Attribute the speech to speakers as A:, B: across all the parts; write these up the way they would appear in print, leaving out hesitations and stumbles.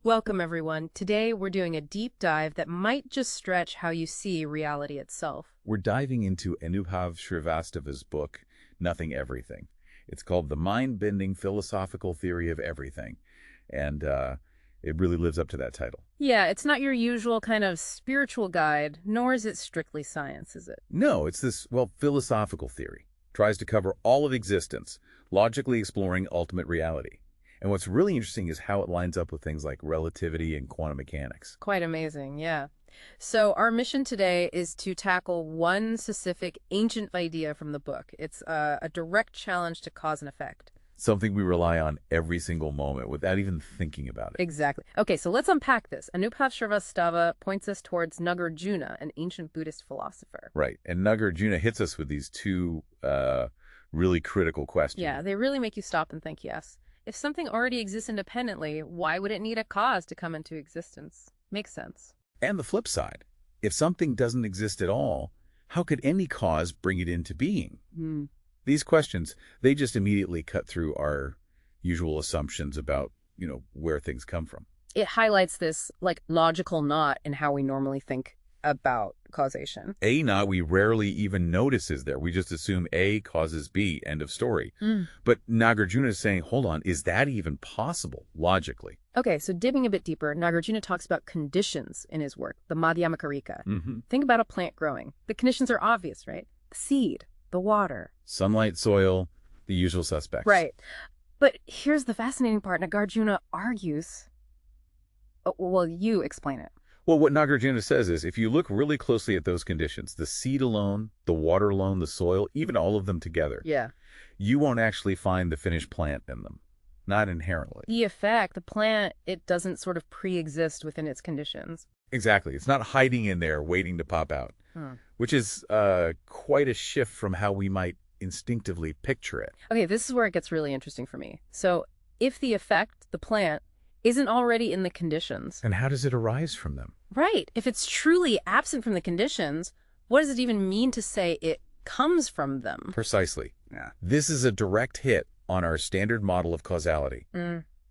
A: Welcome, everyone. Today, we're doing a deep dive that might just stretch how you see reality itself.
B: We're diving into Anubhav Srivastava's book, Nothing Everything. It's called The Mind-Bending Philosophical Theory of Everything, and it really lives up to that title.
A: Yeah, it's not your usual kind of spiritual guide, nor is it strictly science, is it?
B: No, it's this, well, philosophical theory. Tries to cover all of existence, logically exploring ultimate reality. And what's really interesting is how it lines up with things like relativity and quantum mechanics.
A: Quite amazing, yeah. So our mission today is to tackle one specific ancient idea from the book. It's a direct challenge to cause and effect.
B: Something we rely on every single moment without even thinking about it.
A: Exactly. Okay, so let's unpack this. Anubhav Srivastava points us towards Nagarjuna, an ancient Buddhist philosopher.
B: Right. And Nagarjuna hits us with these two really critical questions.
A: Yeah, they really make you stop and think, yes. If something already exists independently, why would it need a cause to come into existence? Makes sense.
B: And the flip side, if something doesn't exist at all, how could any cause bring it into being? These questions, they just immediately cut through our usual assumptions about, where things come from.
A: It highlights this, logical knot in how we normally think about causation.
B: A knot we rarely even notice is there. We just assume A causes B, end of story. But Nagarjuna is saying, hold on, is that even possible, logically?
A: Okay, so digging a bit deeper, Nagarjuna talks about conditions in his work, the Madhyamakarika. Think about a plant growing. The conditions are obvious, right? The seed, the water.
B: Sunlight, soil, the usual suspects.
A: Right. But here's the fascinating part. Nagarjuna argues... well, you explain it.
B: Well, what Nagarjuna says is, if you look really closely at those conditions, the seed alone, the water alone, the soil, even all of them together, you won't actually find the finished plant in them. Not inherently.
A: The effect, the plant, it doesn't sort of pre-exist within its conditions.
B: Exactly. It's not hiding in there waiting to pop out, which is quite a shift from how we might instinctively picture it.
A: Okay, this is where it gets really interesting for me. So if the effect, the plant, isn't already in the conditions.
B: And how does it arise from them?
A: Right. If it's truly absent from the conditions, what does it even mean to say it comes from them?
B: Precisely. Yeah. This is a direct hit on our standard model of causality.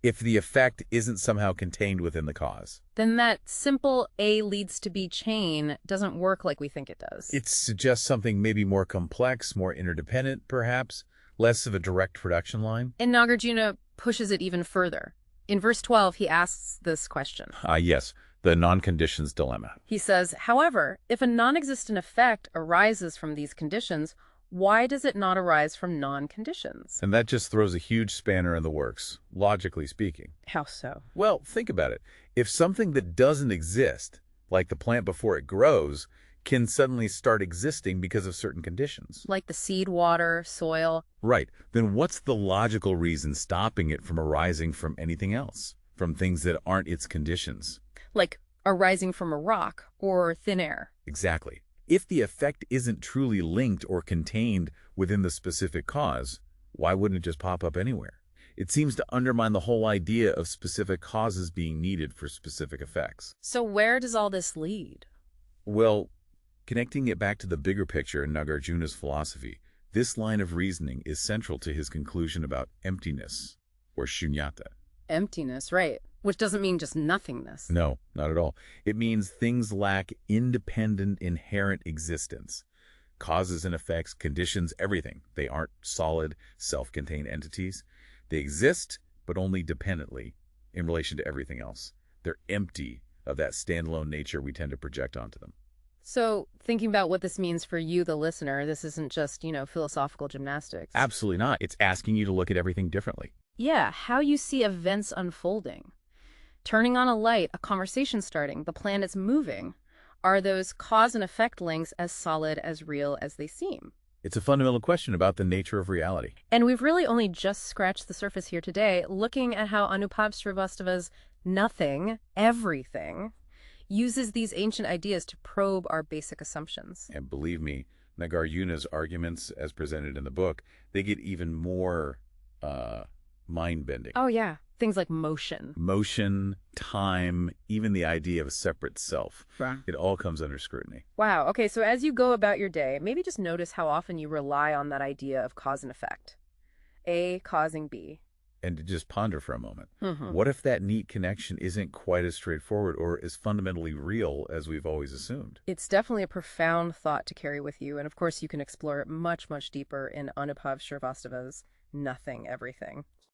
B: If the effect isn't somehow contained within the cause.
A: Then that simple A leads to B chain doesn't work like we think it does.
B: It suggests something maybe more complex, more interdependent, perhaps, less of a direct production line.
A: And Nagarjuna pushes it even further. In verse 12, he asks this question.
B: Yes, the non-conditions dilemma.
A: He says, however, if a non-existent effect arises from these conditions, why does it not arise from non-conditions?
B: And that just throws a huge spanner in the works, logically speaking.
A: How so?
B: Well, think about it. If something that doesn't exist, like the plant before it grows, can suddenly start existing because of certain conditions.
A: Like the seed, water, soil.
B: Right. Then what's the logical reason stopping it from arising from anything else? From things that aren't its conditions?
A: Like arising from a rock or thin air.
B: Exactly. If the effect isn't truly linked or contained within the specific cause, why wouldn't it just pop up anywhere? It seems to undermine the whole idea of specific causes being needed for specific effects.
A: So where does all this lead?
B: Well, connecting it back to the bigger picture in Nagarjuna's philosophy, this line of reasoning is central to his conclusion about emptiness, or Śūnyatā.
A: Emptiness, right. Which doesn't mean just nothingness.
B: No, not at all. It means things lack independent, inherent existence. Causes and effects, conditions, everything. They aren't solid, self-contained entities. They exist, but only dependently in relation to everything else. They're empty of that standalone nature we tend to project onto them.
A: So thinking about what this means for you, the listener, this isn't just, philosophical gymnastics.
B: Absolutely not. It's asking you to look at everything differently.
A: Yeah, how you see events unfolding. Turning on a light, a conversation starting, the planet's moving. Are those cause and effect links as solid, as real as they seem?
B: It's a fundamental question about the nature of reality.
A: And we've really only just scratched the surface here today, looking at how Anubhav Srivastava's nothing, everything, uses these ancient ideas to probe our basic assumptions.
B: And believe me, Nagarjuna's arguments, as presented in the book, they get even more mind-bending.
A: Oh, yeah. Things like motion.
B: Motion, time, even the idea of a separate self.
A: Right.
B: It all comes under scrutiny.
A: Wow. Okay, so as you go about your day, maybe just notice how often you rely on that idea of cause and effect. A causing B.
B: and to just ponder for a moment.
A: Hmm.
B: What if that neat connection isn't quite as straightforward or as fundamentally real as we've always assumed?
A: It's definitely a profound thought to carry with you, and of course you can explore it much, much deeper in Anubhav Srivastava's Nothing, Everything.